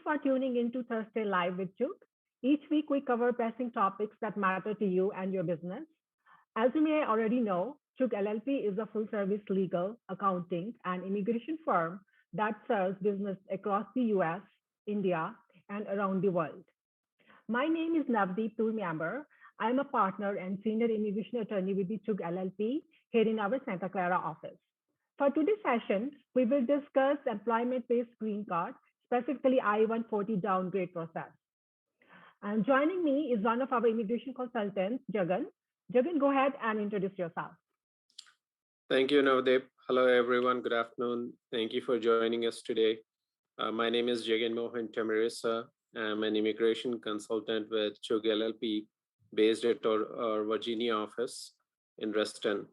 for tuning into Thursday Live with Chugh. Each week, we cover pressing topics that matter to you and your business. As you may already know, Chugh LLP is a full service legal, accounting, and immigration firm that serves business across the US, India, and around the world. My name is Navdeep Meamber. I am a partner and senior immigration attorney with the Chugh LLP here in our Santa Clara office. For today's session, we will discuss employment-based green card, specifically I-140 downgrade process. And joining me is one of our immigration consultants, Jagan. Jagan, go ahead and introduce yourself. Thank you, Navdeep. Hello, everyone. Good afternoon. Thank you for joining us today. My name is Jagan Tamirisa. I'm an immigration consultant with Chugh LLP, based at our Virginia office in Reston.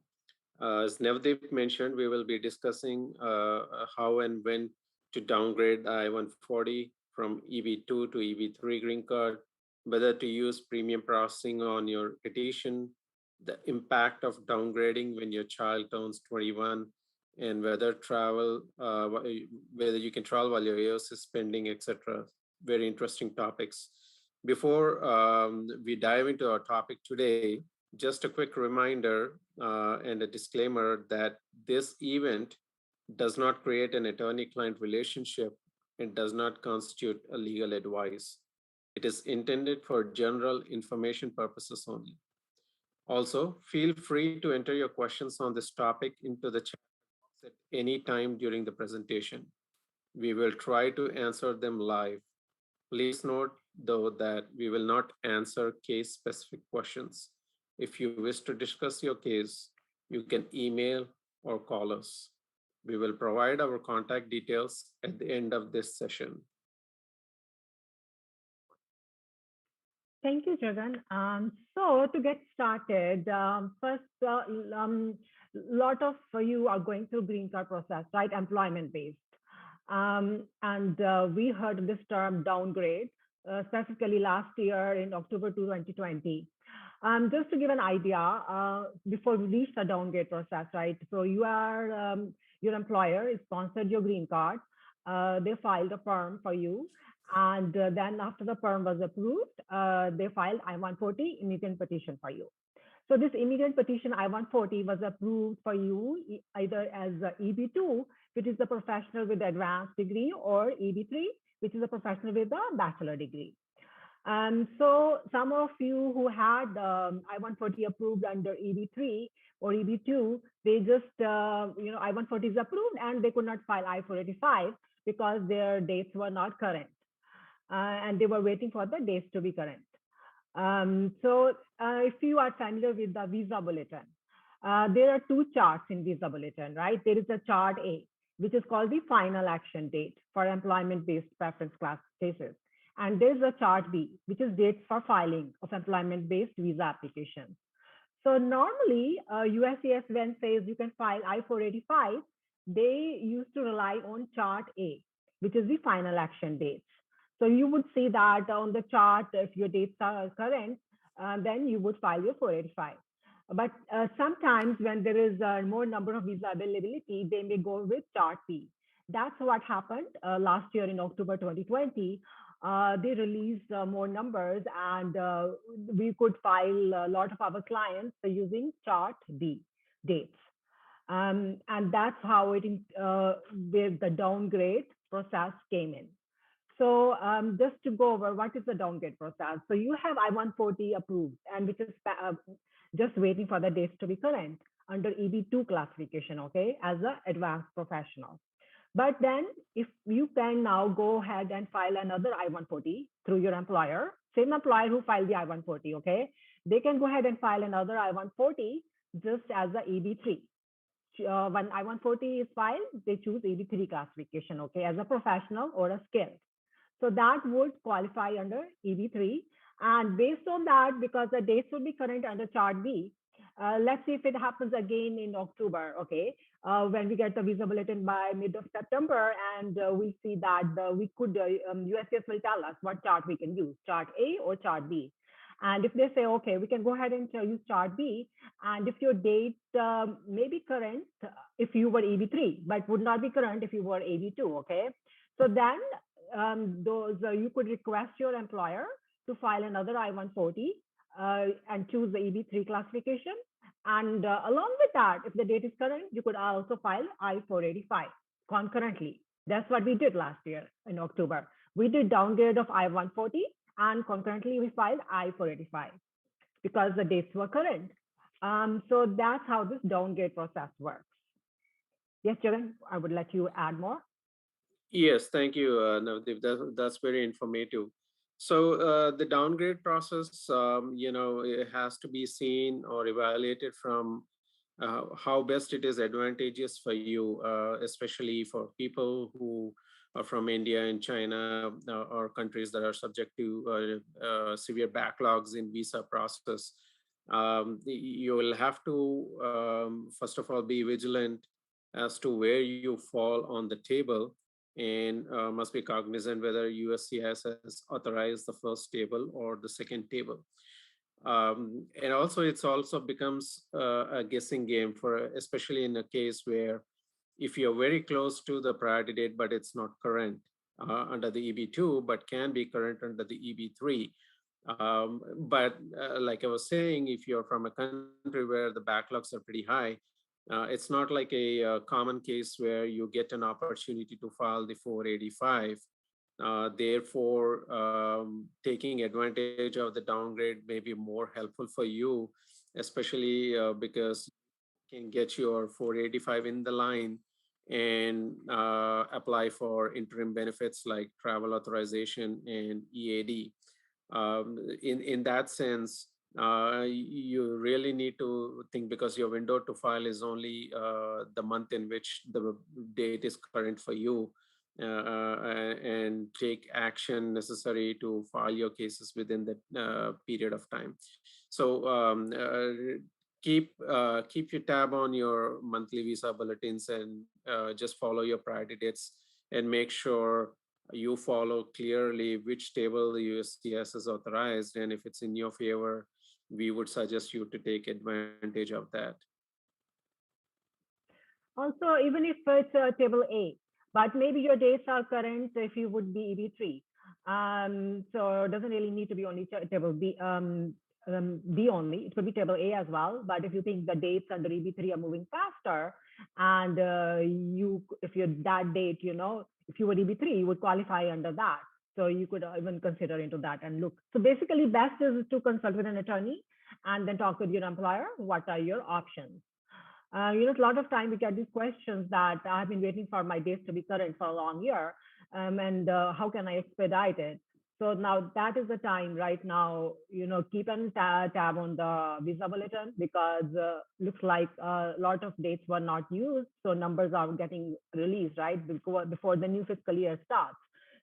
As Navdeep mentioned, we will be discussing how and when to downgrade I-140 from EB2 to EB3 green card, whether to use premium processing on your petition, the impact of downgrading when your child turns 21, and whether you can travel while your EOS is pending, etc. Very interesting topics. Before we dive into our topic today, just a quick reminder and a disclaimer that this event does not create an attorney-client relationship and does not constitute a legal advice. It is intended for general information purposes only. Also, feel free to enter your questions on this topic into the chat box at any time during the presentation. We will try to answer them live. Please note, though, that we will not answer case-specific questions. If you wish to discuss your case, you can email or call us. We will provide our contact details at the end of this session. Thank you, Jagan. So to get started, first, lot of you are going through green card process, right? Employment-based. We heard this term downgrade, specifically last year in October 2020. Just to give an idea, before we reach the downgrade process, right? So you are, your employer is sponsored your green card. They filed a perm for you. And then after the perm was approved, they filed I-140 immigrant petition for you. So this immigrant petition I-140 was approved for you either as EB2, which is a professional with advanced degree, or EB3, which is a professional with a bachelor degree. So some of you who had I-140 approved under EB3 or EB2, they just, I-140 is approved and they could not file I-485 because their dates were not current. And they were waiting for the dates to be current. If you are familiar with the visa bulletin, there are two charts in visa bulletin, right? There is a chart A, which is called the final action date for employment-based preference class cases. And there's a chart B, which is dates for filing of employment-based visa applications. So normally, USCIS when says you can file I-485, they used to rely on chart A, which is the final action dates. So you would see that on the chart, if your dates are current, then you would file your 485. But sometimes when there is more number of visa availability, they may go with chart B. That's what happened last year in October 2020. They released more numbers and we could file a lot of our clients using chart B dates. And that's how where the downgrade process came in. So just to go over what is the downgrade process. So you have I-140 approved and which is just waiting for the dates to be current under EB2 classification, okay, as an advanced professional. But then if you can now go ahead and file another I-140 through your employer, same employer who filed the I-140, okay, they can go ahead and file another I-140 just as the EB3. When I-140 is filed, they choose EB3 classification, okay, as a professional or a skilled. So that would qualify under EB3. And based on that, because the dates will be current under chart B, let's see if it happens again in October, okay? When we get the visa bulletin by mid of September, and we see that USCIS will tell us what chart we can use, chart A or chart B. And if they say, okay, we can go ahead and use chart B, and if your date may be current if you were EB3, but would not be current if you were EB2, okay? So then you could request your employer to file another I-140 and choose the EB3 classification. And along with that, if the date is current, you could also file I-485 concurrently. That's what we did last year in October. We did downgrade of I-140 and concurrently we filed I-485 because the dates were current. So that's how this downgrade process works. Yes, Jagan, I would let you add more. Yes, thank you, Navdeep. That's very informative. So the downgrade process, it has to be seen or evaluated from how best it is advantageous for you, especially for people who are from India and China or countries that are subject to severe backlogs in visa process. You will have to, first of all, be vigilant as to where you fall on the table and must be cognizant whether USCIS has authorized the first table or the second table. And also, it's also becomes a guessing game for, especially in a case where if you're very close to the priority date, but it's not current under the EB2, but can be current under the EB3. But like I was saying, if you're from a country where the backlogs are pretty high, it's not like a common case where you get an opportunity to file the 485. Therefore, taking advantage of the downgrade may be more helpful for you, especially because you can get your 485 in the line and apply for interim benefits like travel authorization and EAD. In that sense, you really need to think because your window to file is only the month in which the date is current for you, and take action necessary to file your cases within that period of time. So keep your tab on your monthly visa bulletins and just follow your priority dates and make sure you follow clearly which table the USCIS is authorized, and if it's in your favor, we would suggest you to take advantage of that. Also, even if it's table A, but maybe your dates are current if you would be EB3. So it doesn't really need to be only table B, B only. It could be table A as well. But if you think the dates under EB3 are moving faster, and if you're that date, if you were EB3, you would qualify under that. So you could even consider into that and look. So basically, best is to consult with an attorney and then talk with your employer. What are your options? A lot of time we get these questions that I've been waiting for my dates to be current for a long year, and how can I expedite it? So now that is the time right now, keep an tab on the visa bulletin because looks like a lot of dates were not used. So numbers are getting released, right? Before the new fiscal year starts.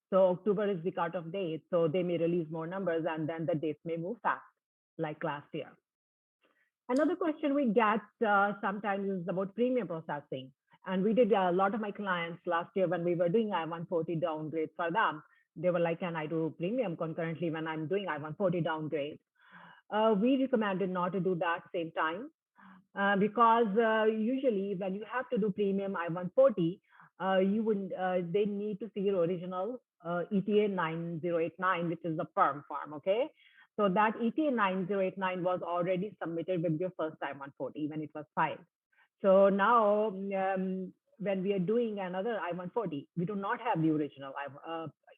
So October is the cutoff date. So they may release more numbers and then the dates may move fast like last year. Another question we get sometimes is about premium processing. And we did a lot of my clients last year when we were doing I-140 downgrade for them. They were like, can I do premium concurrently when I'm doing I-140 downgrade? We recommended not to do that same time because usually when you have to do premium I-140, they need to see your original ETA 9089, which is the perm form, okay? So that ETA 9089 was already submitted with your first I-140 when it was filed. So now when we are doing another I-140, we do not have the original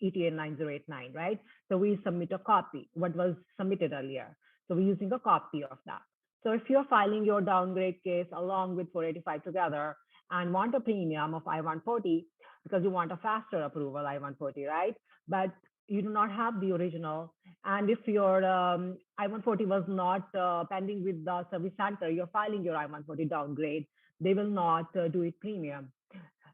ETA 9089, right? So we submit a copy, what was submitted earlier. So we're using a copy of that. So if you're filing your downgrade case along with 485 together and want a premium of I-140 because you want a faster approval I-140, right? But you do not have the original. And if your I-140 was not pending with the service center, you're filing your I-140 downgrade, they will not do it premium.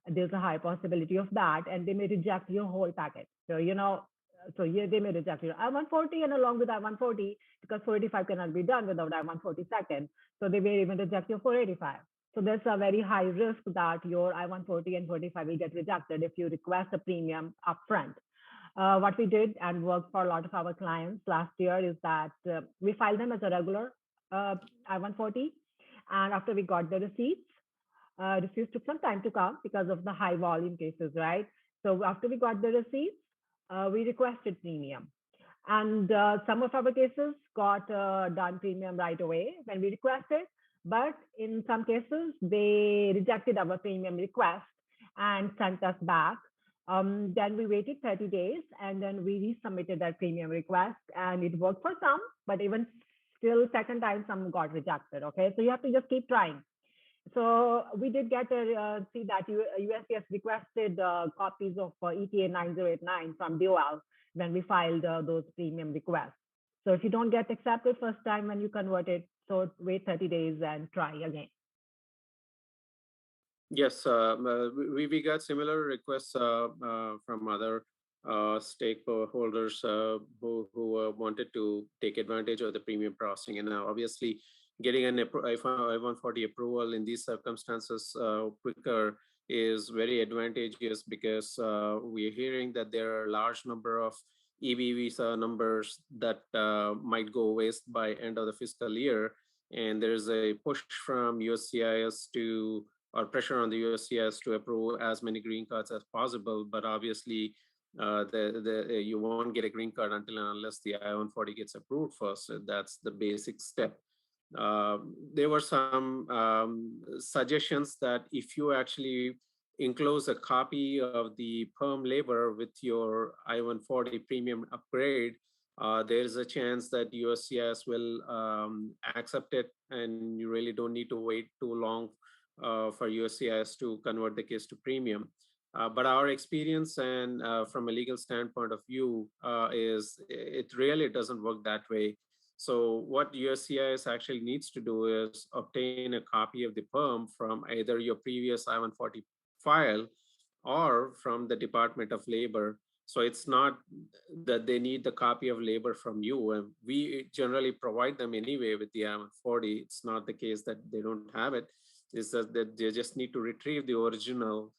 There's a high possibility of that, and they may reject your whole package. So, they may reject your I-140 and along with I-140, because 485 cannot be done without I-140 second. So they may even reject your 485. So there's a very high risk that your I-140 and 485 will get rejected if you request a premium upfront. What we did and worked for a lot of our clients last year is that we filed them as a regular I-140. And after we got the receipts took some time to come because of the high volume cases, right? So after we got the receipts, we requested premium. And some of our cases got done premium right away when we requested, but in some cases, they rejected our premium request and sent us back. Then we waited 30 days and then we resubmitted that premium request and it worked for some, but even still second time some got rejected. Okay, so you have to just keep trying. So we did get a see that USCIS requested copies of ETA 9089 from DOL when we filed those premium requests. So if you don't get accepted first time when you convert it, so wait 30 days and try again. Yes, we got similar requests from other stakeholders who wanted to take advantage of the premium processing. And now, obviously, getting an I-140 approval in these circumstances quicker is very advantageous because we're hearing that there are a large number of EB visa numbers that might go waste by end of the fiscal year. And there's a push from USCIS to or pressure on the USCIS to approve as many green cards as possible. But obviously, you won't get a green card until and unless the I-140 gets approved first. So that's the basic step. There were some suggestions that if you actually enclose a copy of the perm labor with your I-140 premium upgrade, there is a chance that USCIS will accept it, and you really don't need to wait too long for USCIS to convert the case to premium. But our experience and from a legal standpoint of view is it really doesn't work that way. So what USCIS actually needs to do is obtain a copy of the perm from either your previous I-140 file or from the Department of Labor. So it's not that they need the copy of labor from you. And we generally provide them anyway with the I-140. It's not the case that they don't have it. It's that they just need to retrieve the original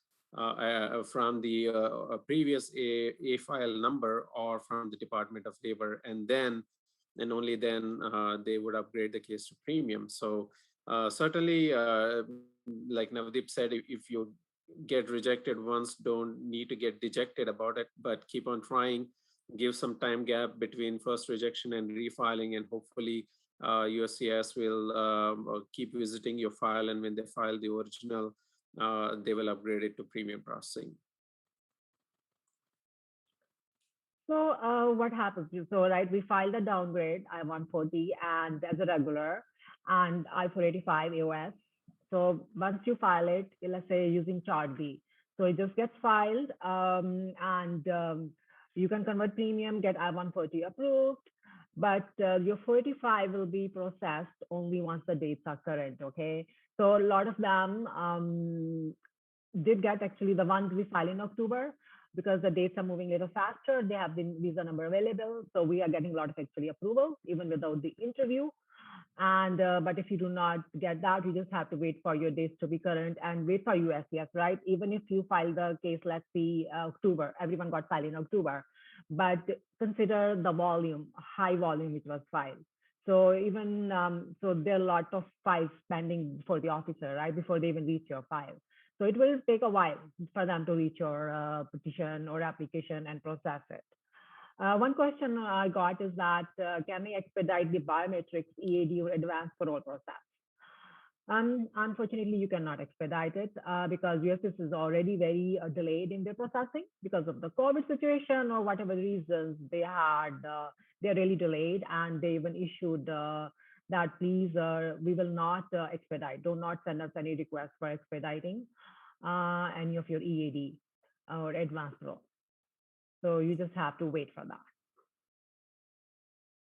from the previous A file number or from the Department of Labor, and only then they would upgrade the case to premium. So certainly, like Navdeep said, if you get rejected once, don't need to get dejected about it, but keep on trying. Give some time gap between first rejection and refiling, and hopefully USCIS will keep visiting your file, and when they file the original, they will upgrade it to premium processing. So what happens? So right, we filed a downgrade I-140 and as a regular and I-485 AOS. So once you file it, let's say using Chart B, so it just gets filed and you can convert premium, get I-140 approved, but your 485 will be processed only once the dates are current, okay? So a lot of them did get actually the ones we file in October, because the dates are moving a little faster. They have the visa number available. So we are getting a lot of actually approvals, even without the interview. And but if you do not get that, you just have to wait for your dates to be current and wait for USCIS, right? Even if you file the case, let's see, October, everyone got filed in October, but consider the volume, high volume which was filed. So even, so there are a lot of files pending for the officer, right? Before they even reach your file. So it will take a while for them to reach your petition or application and process it. One question I got is that can we expedite the biometrics EAD or advanced parole process? Unfortunately, you cannot expedite it because USCIS is already very delayed in their processing because of the COVID situation or whatever reasons they had. They're really delayed, and they even issued that please, we will not expedite. Do not send us any requests for expediting any of your EAD or advanced parole. So you just have to wait for that.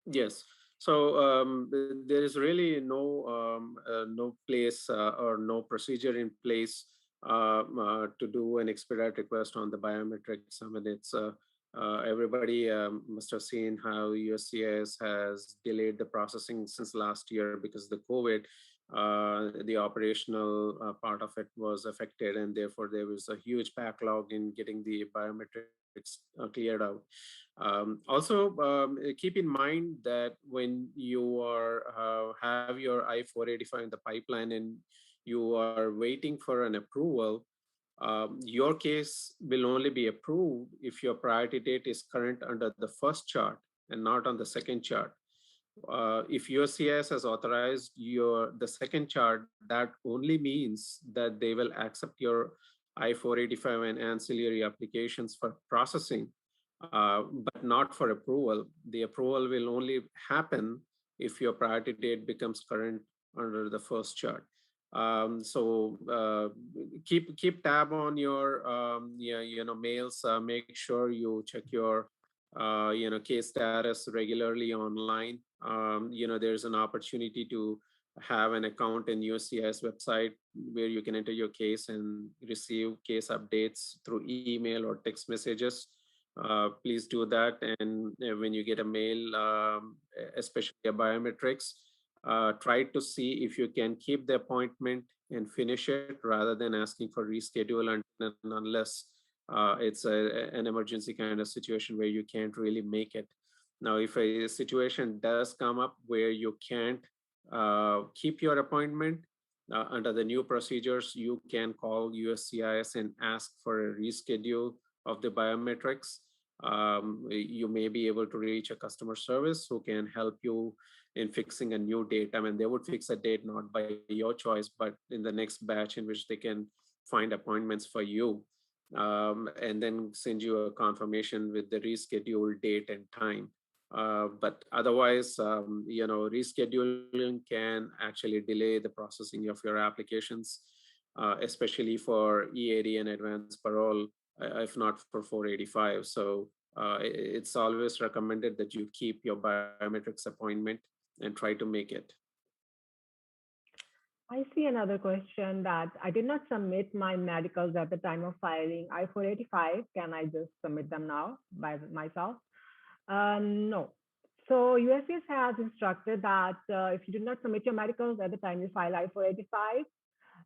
Yes. So there is really no place or no procedure in place to do an expedite request on the biometrics. I mean, it's everybody must have seen how USCIS has delayed the processing since last year because of the COVID. The operational part of it was affected, and therefore there was a huge backlog in getting the biometrics cleared out. Also, keep in mind that when you are have your I-485 in the pipeline and you are waiting for an approval, Your case will only be approved if your priority date is current under the first chart and not on the second chart. If USCIS has authorized the second chart, that only means that they will accept your I-485 and ancillary applications for processing, but not for approval. The approval will only happen if your priority date becomes current under the first chart. So keep tab on your yeah, mails. Make sure you check your case status regularly online. There's an opportunity to have an account in USCIS website where you can enter your case and receive case updates through email or text messages. Please do that. And when you get a mail, especially a biometrics, try to see if you can keep the appointment and finish it rather than asking for reschedule until and unless it's an emergency kind of situation where you can't really make it. Now, if a situation does come up where you can't keep your appointment under the new procedures, you can call USCIS and ask for a reschedule of the biometrics. You may be able to reach a customer service who can help you in fixing a new date. I mean, they would fix a date not by your choice, but in the next batch in which they can find appointments for you, and then send you a confirmation with the rescheduled date and time. But otherwise, rescheduling can actually delay the processing of your applications, especially for E80 and advanced parole, if not for 485. So it's always recommended that you keep your biometrics appointment and try to make it. I see another question that I did not submit my medicals at the time of filing I-485. Can I just submit them now by myself? No. So USCIS has instructed that if you do not submit your medicals at the time you file I-485,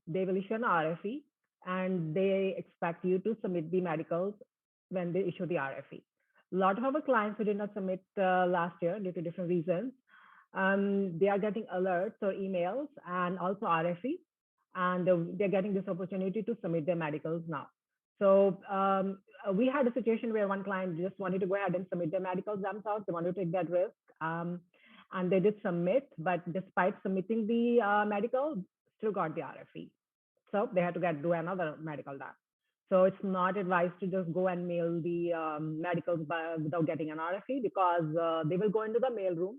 they will issue an RFE and they expect you to submit the medicals when they issue the RFE. A lot of our clients who did not submit last year due to different reasons, they are getting alerts or emails and also RFE, and they're getting this opportunity to submit their medicals now. So we had a situation where one client just wanted to go ahead and submit their medicals themselves. They wanted to take that risk, and they did submit, but despite submitting the medical, still got the RFE. So they had to do another medical done. So it's not advised to just go and mail the medicals without getting an RFE, because they will go into the mailroom.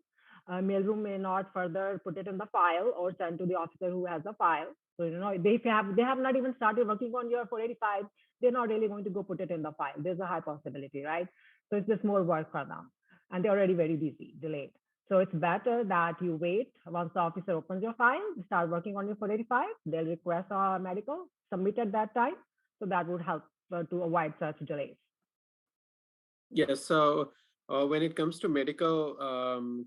Mailroom may not further put it in the file or send to the officer who has the file. So they have not even started working on your 485. They're not really going to go put it in the file. There's a high possibility, right? So it's just more work for them, and they're already very busy, delayed. So it's better that you wait. Once the officer opens your file, start working on your 485. They'll request a medical, submit at that time. So that would help to avoid such delays. Yes. So when it comes to medical,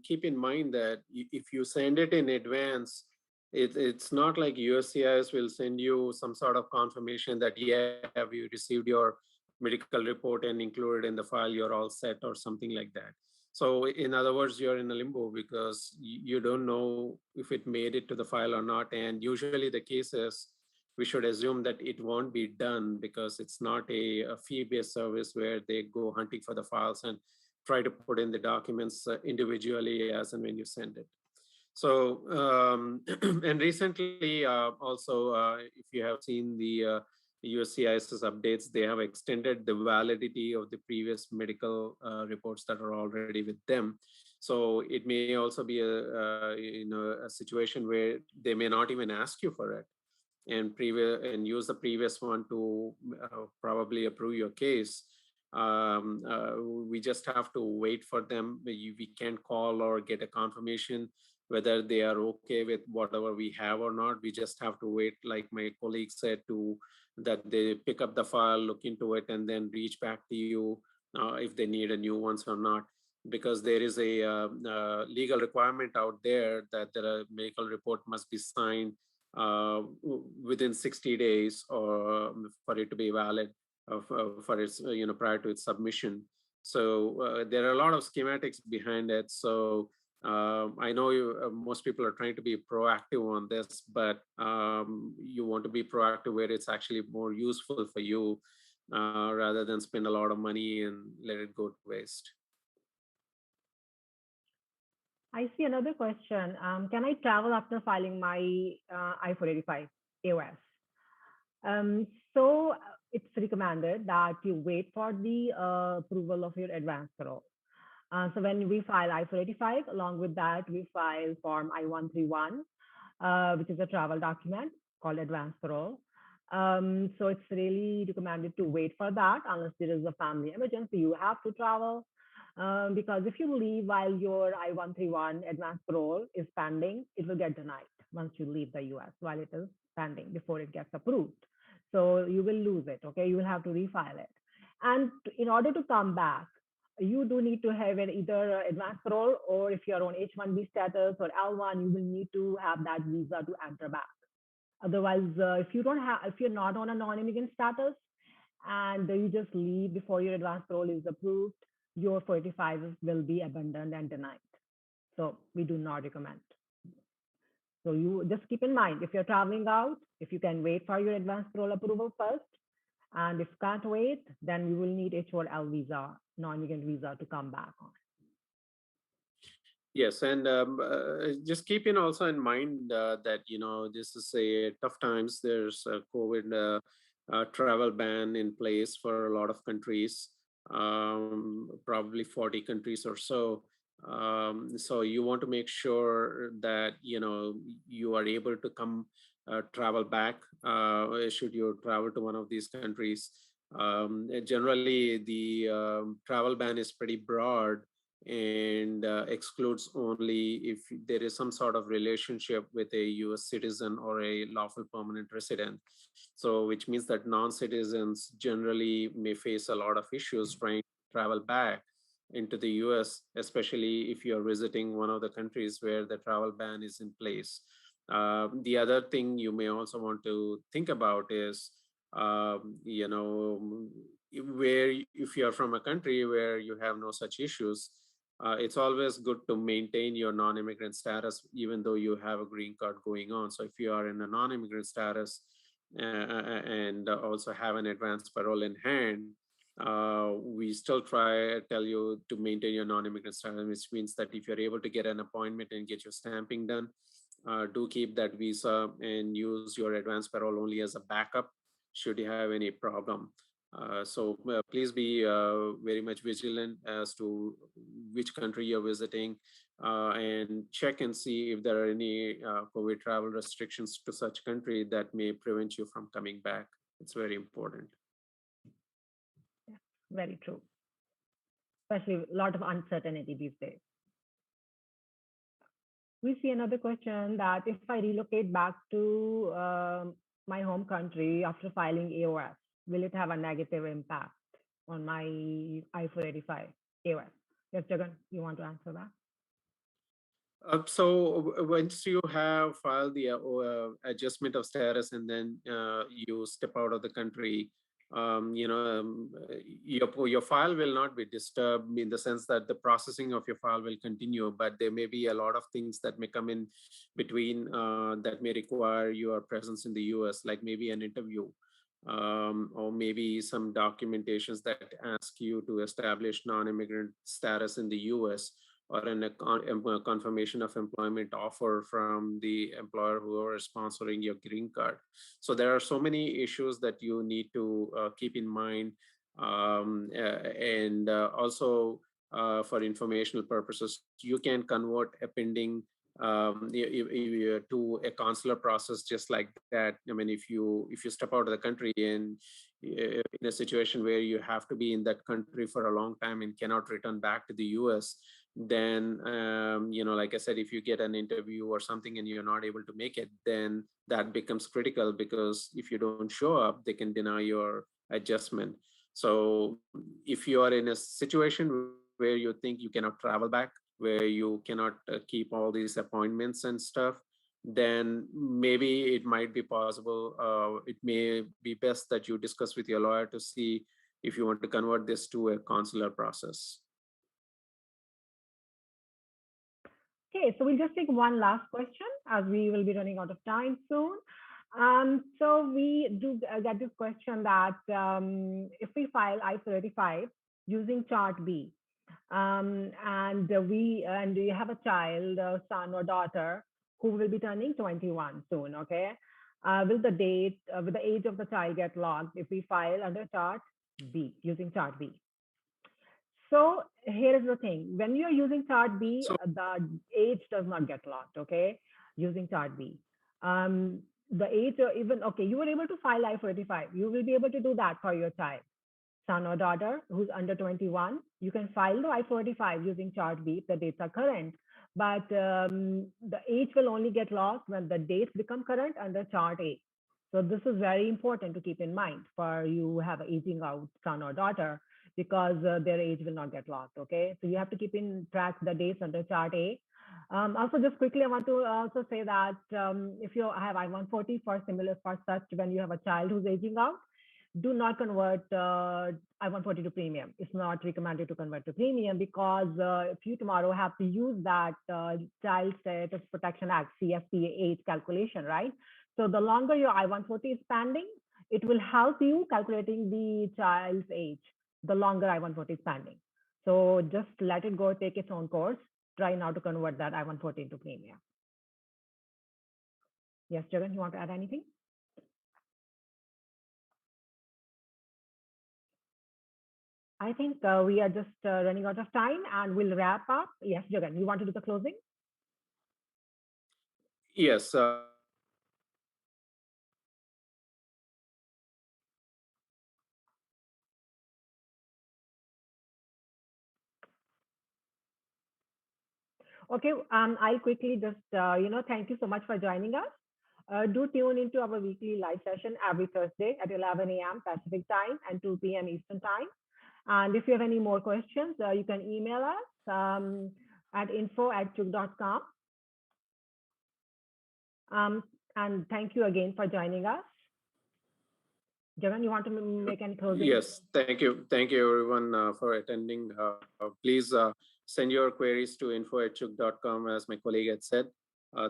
keep in mind that if you send it in advance, it's not like USCIS will send you some sort of confirmation that, yeah, have you received your medical report and included in the file, you're all set or something like that. So in other words, you're in a limbo because you don't know if it made it to the file or not. And usually the cases, we should assume that it won't be done because it's not a fee-based service where they go hunting for the files and try to put in the documents individually as and when you send it. So, and recently also, if you have seen the USCIS's updates, they have extended the validity of the previous medical reports that are already with them. So it may also be a situation where they may not even ask you for it, and use the previous one to probably approve your case. We just have to wait for them. We can't call or get a confirmation whether they are okay with whatever we have or not. We just have to wait, like my colleague said, to that they pick up the file, look into it, and then reach back to you if they need a new ones or not. Because there is a legal requirement out there that the medical report must be signed within 60 days or for it to be valid for its prior to its submission. So there are a lot of schematics behind it. So I know most people are trying to be proactive on this, but you want to be proactive where it's actually more useful for you rather than spend a lot of money and let it go to waste. I see another question. Can I travel after filing my I-485 AOS? Um, so it's recommended that you wait for the approval of your advance parole. So when we file I-485, along with that, we file Form I-131, which is a travel document called advance parole. So it's really recommended to wait for that unless there is a family emergency. You have to travel because if you leave while your I-131 advance parole is pending, it will get denied once you leave the US while it is pending before it gets approved. So you will lose it, okay? You will have to refile it. And in order to come back, you do need to have either advance parole or if you're on H-1B status or L-1, you will need to have that visa to enter back. Otherwise, if you're not on a non-immigrant status and you just leave before your advance parole is approved, your 45 will be abandoned and denied. So we do not recommend. So you just keep in mind, if you're traveling out, if you can wait for your advance parole approval first, and if can't wait, then you will need H4L visa, non-immigrant visa to come back on. Yes, and just keeping also in mind that this is a tough times. There's a COVID travel ban in place for a lot of countries, probably 40 countries or so. So you want to make sure that you are able to come travel back should you travel to one of these countries. Generally, the travel ban is pretty broad and excludes only if there is some sort of relationship with a US citizen or a lawful permanent resident. So, which means that non-citizens generally may face a lot of issues trying to travel back into the US, especially if you're visiting one of the countries where the travel ban is in place. The other thing you may also want to think about is, where if you're from a country where you have no such issues, it's always good to maintain your non-immigrant status, even though you have a green card going on. So if you are in a non-immigrant status and also have an advance parole in hand, we still tell you to maintain your non-immigrant status, which means that if you're able to get an appointment and get your stamping done, do keep that visa and use your advance parole only as a backup should you have any problem. So please be very much vigilant as to which country you're visiting and check and see if there are any COVID travel restrictions to such country that may prevent you from coming back. It's very important. Yeah, very true. Especially a lot of uncertainty these days. We see another question that if I relocate back to my home country after filing AOS, will it have a negative impact on my I-485 AOS? Yes, Jagan, you want to answer that? So once you have filed the adjustment of status and then you step out of the country, your file will not be disturbed in the sense that the processing of your file will continue, but there may be a lot of things that may come in between that may require your presence in the US, like maybe an interview. Or maybe some documentations that ask you to establish non-immigrant status in the US, or a confirmation of employment offer from the employer who are sponsoring your green card. So there are so many issues that you need to keep in mind. And also for informational purposes, you can convert a pending to a consular process just like that. I mean, if you step out of the country and in a situation where you have to be in that country for a long time and cannot return back to the US, then like I said, if you get an interview or something and you're not able to make it, then that becomes critical, because if you don't show up, they can deny your adjustment. So if you are in a situation where you think you cannot travel back, where you cannot keep all these appointments and stuff, then maybe it might be possible. It may be best that you discuss with your lawyer to see if you want to convert this to a consular process. Okay, so we'll just take one last question as we will be running out of time soon. So we do get this question that if we file I-35 using Chart B, and we have a child, a son or daughter, who will be turning 21 soon, okay? Will the age of the child get logged if we file under Chart B, using Chart B? So here is the thing. When you're using Chart B, So the age does not get locked, okay? Using Chart B. The age, even, okay, you were able to file I-45. You will be able to do that for your child, son or daughter who's under 21. You can file the I-45 using Chart B if the dates are current. But the age will only get locked when the dates become current under Chart A. So this is very important to keep in mind for you have an aging out son or daughter, because their age will not get locked. Okay, so you have to keep in track the dates under Chart A. Also, just quickly, I want to also say that if you have I-140 for similar for such, when you have a child who's aging out, do not convert I-140 to premium. It's not recommended to convert to premium, because if you tomorrow have to use that Child Status Protection Act, CSPA age calculation, right? So the longer your I-140 is pending, it will help you calculating the child's age, the longer I-140 is pending. So just let it go, take its own course. Try now to convert that I-140 into premium. Yes, Jagan, you want to add anything? I think we are just running out of time, and we'll wrap up. Yes, Jagan, you want to do the closing? yes, Okay, I'll quickly just, thank you so much for joining us. Do tune into our weekly live session every Thursday at 11 a.m. Pacific time and 2 p.m. Eastern time. And if you have any more questions, you can email us at info@chugh.com. And thank you again for joining us. Jagan, you want to make any closing? yes. Thank you, everyone, for attending. Please send your queries to info@chugh.com, as my colleague had said.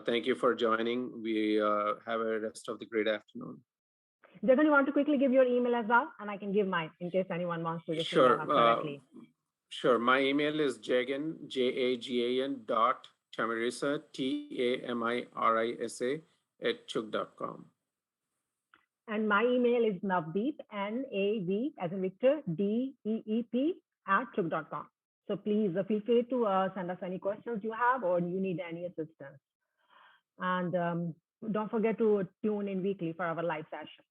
Thank you for joining. We have a rest of the great afternoon. Jagan, you want to quickly give your email as well, and I can give mine in case anyone wants to just email us Sure. directly. Sure. My email is Jagan, Jagan dot Tamirisa, Tamirisa @chugh.com. And my email is Navdeep, Nav as in Victor, Deep @chugh.com. So please feel free to send us any questions you have, or you need any assistance. And don't forget to tune in weekly for our live session.